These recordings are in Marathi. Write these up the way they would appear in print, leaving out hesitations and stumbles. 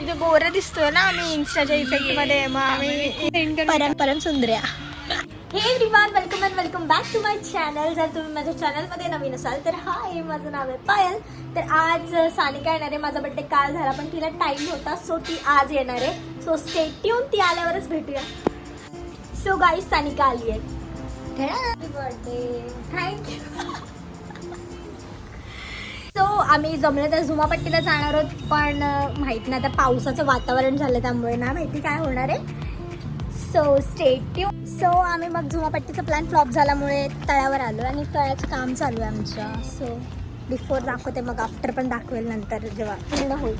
तिथे गोरा दिसतोय ना आम्ही इन्स्टाच्या इफेक्ट मध्ये, मग आम्ही परम सुंदर्या. Hey everyone, welcome and welcome back to my channel. जर तुम्ही माझ्या चॅनलमध्ये नवीन असाल तर हाय, माझं नाव आहे पायल. तर आज सानिका येणार आहे. माझा बड्डे काल झाला पण तिला टाइम होता, सो ती आज येणार आहे. सो स्टे ट्यून, ती आल्यावरच भेटूया. सो गाईज, सानिका आली आहे. Happy birthday, thank you. सो आम्ही जमलं तर झुमापट्टीला जाणार आहोत, पण माहीत नाही, आता पावसाचं वातावरण झालं त्यामुळे ना माहिती काय होणार आहे. So stay tune. सो आम्ही मग झुमापट्टीचा प्लॅन फ्लॉप झाल्यामुळे तळ्यावर आलो आणि तळ्याचं काम चालू आहे आमच्या. सो बिफोर दाखवते, मग आफ्टर पण दाखवेल नंतर जेव्हा पूर्ण होईल.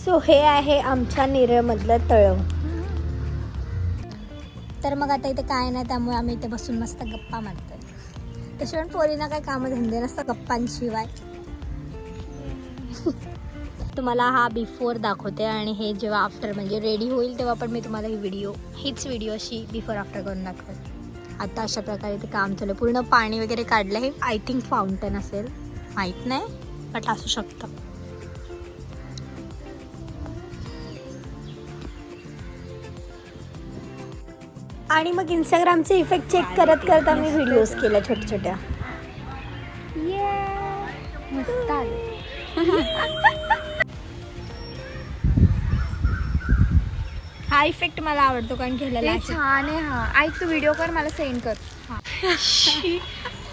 सो हे आहे आमच्या नेरळमधलं तळं. तर मग आता इथे काय नाही, त्यामुळे आम्ही इथे बसून मस्त गप्पा मारतोय. त्याशिवाय पोरींना काही कामधंदे नसतं गप्पांशिवाय. तुम्हाला हा बिफोर दाखवते आणि हे जेव्हा आफ्टर म्हणजे रेडी होईल तेव्हा पण मी तुम्हाला हीच व्हिडिओ अशी बिफोर आफ्टर करून दाखवेल. आता अशा प्रकारे ते काम चालू आहे. पूर्ण पाणी वगैरे काढलं. हे आय थिंक फाउंटन असेल, माहीत नाही, बट असू शकतं. आणि मग इंस्टाग्रामचे इफेक्ट चेक करत करत आम्ही व्हिडिओज केल्या छोट्या छोट्या. मस्त आले. हा इफेक्ट मला आवडतो कारण केलेला छान आहे. हा ऐक, तू व्हिडिओ कर, मला सेंड कर.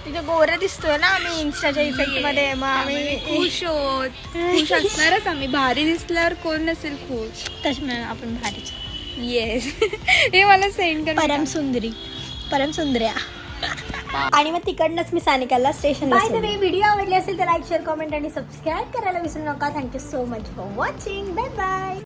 तिथे गोरा दिसतोय ना आम्ही इन्स्टाच्या इफेक्ट मध्ये, मग आम्ही खुश खुश असणारच आम्ही. भारी दिसल्यावर कोण नसेल खुश. तशी आपण भारीच. येस. हे मला सेंड कर. परम सुंदर्या. आणि मग तिकडनंच मी सानिकाला station. By the way, video आवडली असेल तर लाईक, शेअर, कमेंट आणि सबस्क्राईब करायला विसरू नका. Thank you so much for watching. Bye bye.